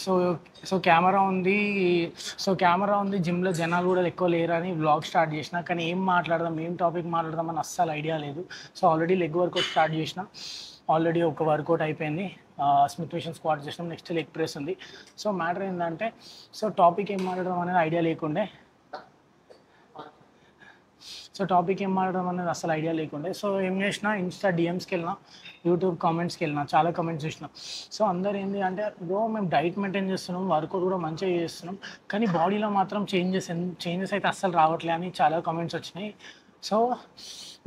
So so camera ఉంది. Camera ఉంది, జిమ్లో జనాలు కూడా ఎక్కువ లేరని వ్లాగ్ స్టార్ట్ చేసిన. కానీ ఏం మాట్లాడదాం, ఏం టాపిక్ మాట్లాడదాం అని అస్సలు ఐడియా లేదు. So already leg workout start చేసిన. ఆల్రెడీ ఒక వర్కౌట్ అయిపోయింది. స్మిత్ మిషన్ స్క్వాట్ చేసినాం. నెక్స్ట్ లెగ్ ప్రెస్ ఉంది. సో మ్యాటర్ ఏంటంటే, సో టాపిక్ ఏం మాట్లాడదాం అనేది ఐడియా లేకుండే. అసలు ఐడియా లేకుండే. సో ఏం చేసిన, ఇన్స్టా డిఎమ్స్కి వెళ్ళిన, యూట్యూబ్ కామెంట్స్కి వెళ్ళిన, చాలా కామెంట్స్ చూసిన. సో అందరు ఏంటి అంటే, బ్రో మేము డైట్ మెయింటైన్ చేస్తున్నాం, వర్కౌట్ కూడా మంచిగా చేస్తున్నాం, కానీ బాడీలో మాత్రం చేంజెస్ అయితే అస్సలు రావట్లే అని చాలా కామెంట్స్ వచ్చినాయి. సో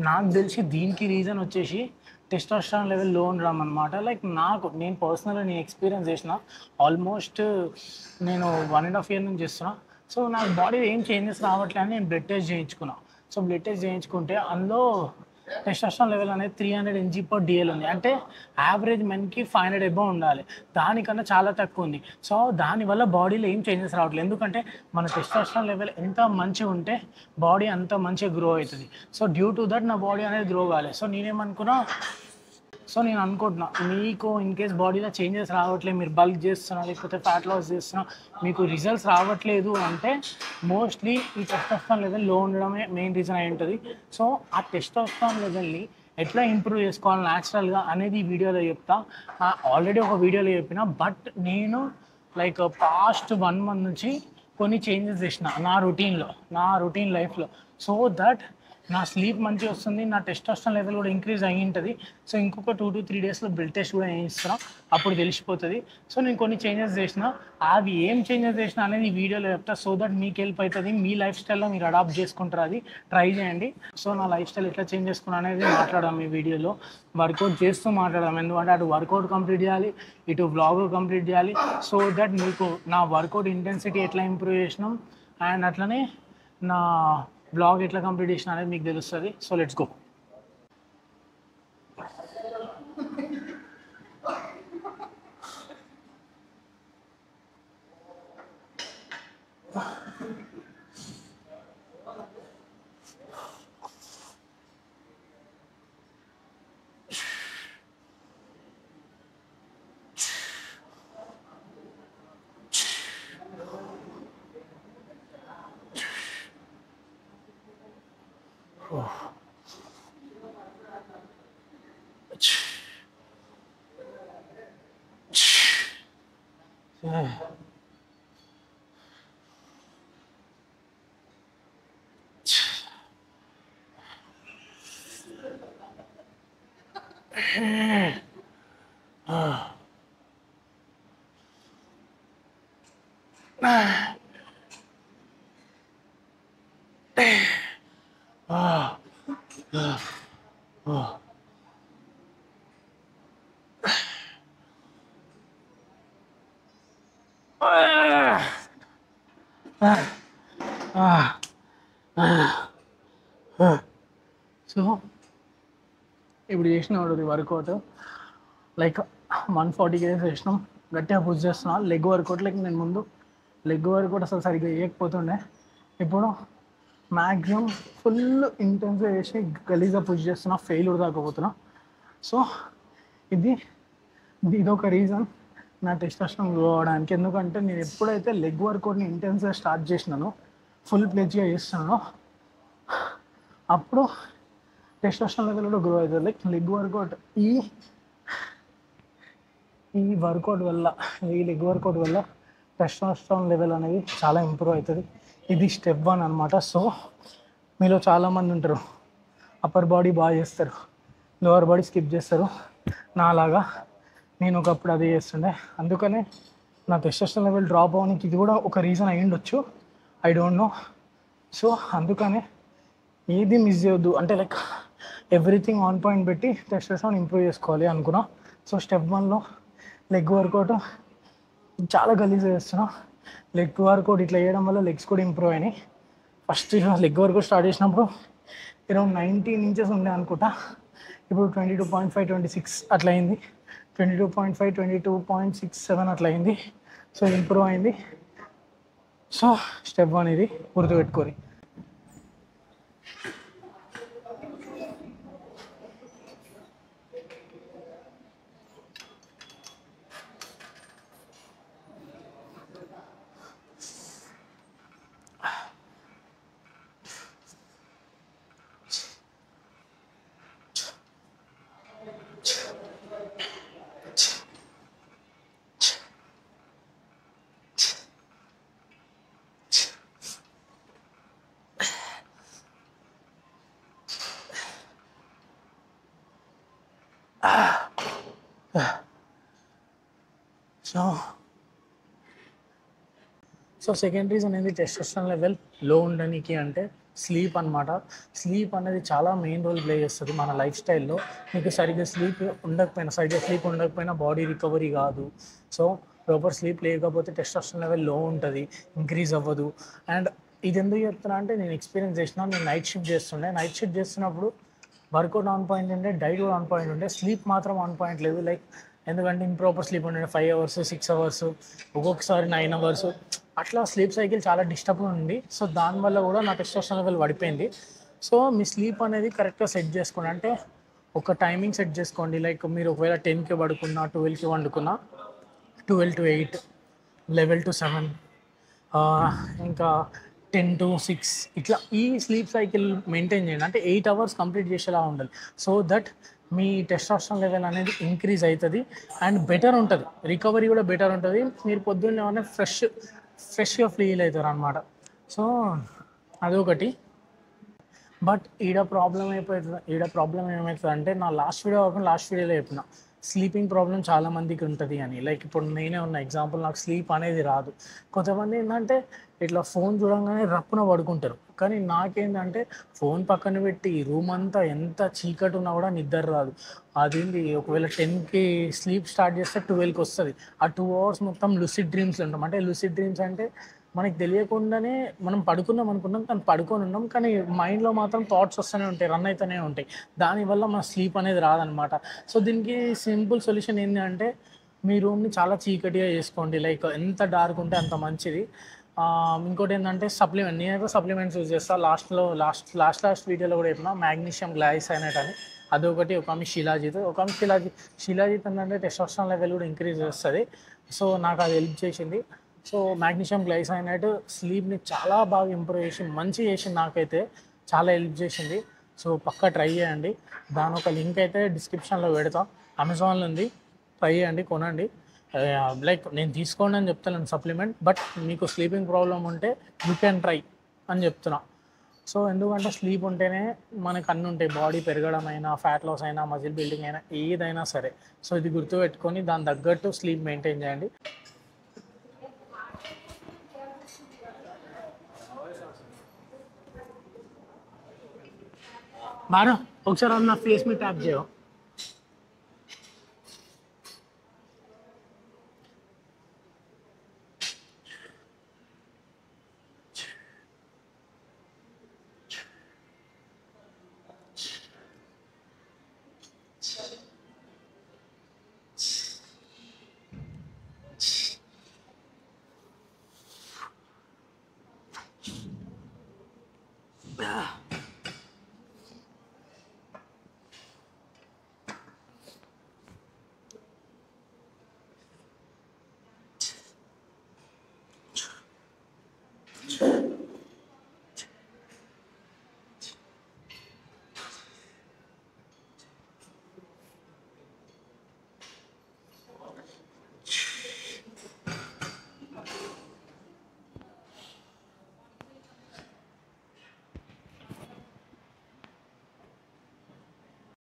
నాకు తెలిసి దీనికి రీజన్ వచ్చేసి టెస్టోస్టెరాన్ లెవెల్ లో ఉండడం అనమాట. లైక్ నేను పర్సనల్గా నేను ఎక్స్పీరియన్స్ చేసిన. ఆల్మోస్ట్ నేను 1.5 year నుంచి చేస్తున్నా. సో నాకు బాడీ ఏం చేంజెస్ రావట్లే అని నేను బ్లడ్ టెస్ట్ చేయించుకున్నా. సో బ్లడ్ టెస్ట్ చేయించుకుంటే అందులో టెస్టోస్టెరాన్ లెవెల్ అనేది 300 mg/dl ఉంది. అంటే యావరేజ్ మెన్కి 500 అబౌవ్ ఉండాలి. దానికన్నా చాలా తక్కువ ఉంది. సో దానివల్ల బాడీలో ఏం చేంజెస్ రావట్లేదు. ఎందుకంటే మన టెస్టోస్టెరాన్ లెవెల్ ఎంత మంచిగా ఉంటే బాడీ అంత మంచిగా గ్రో అవుతుంది. సో డ్యూ టు దట్ నా బాడీ అనేది గ్రో కాలేదు. సో నేను అనుకుంటున్నా, మీకు ఇన్ కేస్ బాడీలో చేంజెస్ రావట్లేదు, మీరు బల్క్ చేస్తున్నా లేకపోతే ఫ్యాట్ లాస్ చేస్తున్నా, మీకు రిజల్ట్స్ రావట్లేదు అంటే మోస్ట్లీ ఈ టెస్టోస్టెరాన్ లెవెల్ లో ఉండడమే మెయిన్ రీజన్ అయి ఉంటుంది. సో ఆ టెస్టోస్టెరాన్ లెవెల్ని ఎట్లా ఇంప్రూవ్ చేసుకోవాలి న్యాచురల్గా అనేది ఈ వీడియోలో చెప్తా. ఆల్రెడీ ఒక వీడియోలో చెప్పిన, బట్ నేను లైక్ పాస్ట్ 1 month నుంచి కొన్ని చేంజెస్ చేసిన నా రొటీన్ లైఫ్లో. సో దట్ నా స్లీప్ మంచిగా వస్తుంది, నా టెస్టోస్టెరాన్ లెవెల్ కూడా ఇంక్రీజ్ అయ్యి ఉంటుంది. సో ఇంకొక 2 to 3 daysలో బ్లడ్ టెస్ట్ కూడా చేయిస్తున్నా, అప్పుడు తెలిసిపోతుంది. సో నేను కొన్ని చేంజెస్ చేసిన, అవి ఏం చేంజెస్ చేసిన అనేది ఈ వీడియోలో చెప్తా. సో దట్ మీకు హెల్ప్ అవుతుంది, మీ లైఫ్ స్టైల్లో మీరు అడాప్ట్ చేసుకుంటారు. అది ట్రై చేయండి. సో నా లైఫ్ స్టైల్ ఎట్లా చేంజ్ చేసుకున్నా అనేది మాట్లాడదాం ఈ వీడియోలో. వర్కౌట్ చేస్తూ మాట్లాడదాం, ఎందుకంటే అటు వర్కౌట్ కంప్లీట్ చేయాలి, ఇటు వ్లాగ్ కంప్లీట్ చేయాలి. సో దట్ మీకు నా వర్కౌట్ ఇంటెన్సిటీ ఎట్లా ఇంప్రూవ్ చేసినాం అండ్ అట్లనే నా బ్లాగ్ ఎట్లా కంప్లీట్ చేసిన అనేది మీకు తెలుస్తుంది. So let's go. సో ఇప్పుడు చేసిన వర్కౌట్ లైక్ 140 kgs చేసినాం. గట్టిగా పుష్ చేస్తున్నా. లెగ్ వర్కౌట్ లైక్ నేను ముందు లెగ్ వర్కౌట్ అసలు సరిగ్గా చేయకపోతుండే, ఇప్పుడు మ్యాక్సిమం ఫుల్ ఇంటెన్స్గా చేసి గలీజ్గా పుష్ చేస్తున్నా, ఫెయిల్యూర్ దాకపోతున్నా. సో ఇదొక రీజన్ నా టెస్టోస్టెరాన్ గ్రో అవడానికి. ఎందుకంటే నేను ఎప్పుడైతే లెగ్ వర్కౌట్ని ఇంటెన్స్గా స్టార్ట్ చేసినానో, ఫుల్ ప్లెజ్గా చేస్తున్నానో, అప్పుడు టెస్టోస్టెరాన్ లెవెల్ కూడా గ్రో అవుతుంది. లైక్ లెగ్ వర్కౌట్ ఈ లెగ్ వర్కౌట్ వల్ల టెస్టోస్టెరాన్ లెవెల్ అనేది చాలా ఇంప్రూవ్ అవుతుంది. ఇది స్టెప్ 1 అనమాట. సో మీలో చాలామంది ఉంటారు, అప్పర్ బాడీ బాగా చేస్తారు, లోవర్ బాడీ స్కిప్ చేస్తారు. నాలాగా నేను ఒకప్పుడు అదే చేస్తుండే. అందుకనే నా టెస్టోస్టెరాన్ లెవెల్ డ్రాప్ అవ్వడానికి ఇది కూడా ఒక రీజన్ అయ్యి ఉండొచ్చు, ఐ డోంట్ నో. సో అందుకనే ఏది మిస్ చేయొద్దు, అంటే లైక్ ఎవ్రీథింగ్ ఆన్ పాయింట్ పెట్టి టెస్టోస్టెరాన్ ఇంప్రూవ్ చేసుకోవాలి అనుకున్నా. సో స్టెప్ 1లో లెగ్ వర్కౌట్ చాలా గలీజ్గా చేస్తున్నా. లెగ్ వర్కౌట్ ఇట్లా చేయడం వల్ల లెగ్స్ కూడా ఇంప్రూవ్ అయినాయి. ఫస్ట్ లెగ్ వర్కౌట్ స్టార్ట్ చేసినప్పుడు అరౌండ్ 19 inches ఉండే అనుకుంటా, ఇప్పుడు 22.5, 26 అట్లా అయింది. 22.5, 22.67 అట్లా అయింది. సో ఇంప్రూవ్ అయింది. సో స్టెప్ 1 ఇది గుర్తుపెట్టుకోరి. సో సెకండ్ రీజన్ ఏంది టెస్టోస్టెరాన్ లెవెల్ లో ఉండడానికి అంటే స్లీప్ అనమాట. స్లీప్ అనేది చాలా మెయిన్ రోల్ ప్లే చేస్తుంది మన లైఫ్ స్టైల్లో. మీకు సరిగ్గా స్లీప్ ఉండకపోయినా బాడీ రికవరీ కాదు. సో ప్రాపర్ స్లీప్ లేకపోతే టెస్టోస్టెరాన్ లెవెల్ లో ఉంటుంది, ఇంక్రీజ్ అవ్వదు. అండ్ ఇది ఎందుకు చెప్తున్నా అంటే నేను ఎక్స్పీరియన్స్ చేసిన. నేను నైట్ షిఫ్ట్ చేస్తున్నప్పుడు వర్కౌట్ ఆన్ పాయింట్ ఉండే, డైట్ కూడా ఆన్ పాయింట్ ఉండే, స్లీప్ మాత్రం ఆన్ పాయింట్ లేదు. లైక్ ఎందుకంటే ఇంప్రాపర్ స్లీప్ ఉండే 5 అవర్స్ 6 అవర్స్, ఒక్కొక్కసారి 9 అవర్స్, అట్లా స్లీప్ సైకిల్ చాలా డిస్టర్బ్ ఉంది. సో దానివల్ల కూడా నా టెస్టోస్టెరాన్ లెవెల్ పడిపోయింది. సో మీ స్లీప్ అనేది కరెక్ట్గా సెట్ చేసుకోండి. అంటే ఒక టైమింగ్ సెట్ చేసుకోండి. లైక్ మీరు ఒకవేళ 10కి పడుకున్నా, 12కి వండుకున్నా, 12 to 8, 11 to 7, ఇంకా 10 to 6, ఇట్లా ఈ స్లీప్ సైకిల్ మెయింటైన్ చేయండి. అంటే 8 అవర్స్ కంప్లీట్ చేసేలా ఉండాలి. So that me testosterone level అనేది ఇంక్రీజ్ అవుతుంది అండ్ బెటర్ ఉంటుంది, రికవరీ కూడా బెటర్ ఉంటుంది. మీరు పొద్దున్నే ఏమైనా ఫ్రెష్గా ఫీల్ అవుతారు అనమాట. సో అదొకటి. బట్ ఈడ ప్రాబ్లం ఏమవుతుంది అంటే నా లాస్ట్ వీడియోలో చెప్పిన స్లీపింగ్ ప్రాబ్లం చాలా మందికి ఉంటుంది అని. లైక్ ఇప్పుడు నేనే ఉన్న ఎగ్జాంపుల్, నాకు స్లీప్ అనేది రాదు. కొంతమంది ఏంటంటే ఇట్లా ఫోన్ చూడంగానే రప్పున పడుకుంటారు. కానీ నాకేంటంటే ఫోన్ పక్కన పెట్టి రూమ్ అంతా ఎంత చీకటి ఉన్నా కూడా నిద్ర రాదు. అదేంటి ఒకవేళ 10కి స్లీప్ స్టార్ట్ చేస్తే 12కి వస్తుంది. ఆ 2 అవర్స్ మొత్తం లుసిడ్ డ్రీమ్స్లో ఉంటాం. అంటే లుసిడ్ డ్రీమ్స్ అంటే మనకి తెలియకుండానే మనం పడుకున్నాం అనుకున్నాం, కానీ పడుకొని ఉన్నాం, కానీ మైండ్లో మాత్రం థాట్స్ వస్తూనే ఉంటాయి, రన్ అవుతూనే ఉంటాయి. దానివల్ల మన స్లీప్ అనేది రాదనమాట. సో దీనికి సింపుల్ సొల్యూషన్ ఏంటి అంటే మీ రూమ్ని చాలా చీకటిగా చేసుకోండి. లైక్ ఎంత డార్క్ ఉంటే అంత మంచిది. ఇంకోటి ఏంటంటే నేనైతే సప్లిమెంట్స్ యూజ్ చేస్తాను. లాస్ట్ వీడియోలో కూడా చెప్పిన మ్యాగ్నీషియం గ్లైసైనేట్ అని. అదొకటి. ఒక ఆమె శిలాజిత్ ఏంటంటే టెస్టోస్టెరాన్ లెవెల్ కూడా ఇంక్రీజ్ చేస్తుంది. సో నాకు అది హెల్ప్ చేసింది. సో మ్యాగ్నీషియం గ్లైసైనేట్ స్లీప్ని చాలా బాగా ఇంప్రూవ్ చేసి మంచి చేసింది, నాకైతే చాలా హెల్ప్ చేసింది. సో పక్కా ట్రై చేయండి. దాని ఒక లింక్ అయితే డిస్క్రిప్షన్లో పెడతా. అమెజాన్లో ఉంది, ట్రై చేయండి, కొనండి. లైక్ నేను తీసుకోండి అని చెప్తాను సప్లిమెంట్, బట్ మీకు స్లీపింగ్ ప్రాబ్లం ఉంటే యూ క్యాన్ ట్రై అని చెప్తున్నా. సో ఎందుకంటే స్లీప్ ఉంటేనే మనకు అన్నీ ఉంటాయి, బాడీ పెరగడం అయినా, ఫ్యాట్ లాస్ అయినా, మజిల్ బిల్డింగ్ అయినా, ఏదైనా సరే. సో ఇది గుర్తుపెట్టుకొని దాని తగ్గట్టు స్లీప్ మెయింటైన్ చేయండి. బాను ఒకసారి నా ఫేస్ మీద ట్యాప్ చేయవు.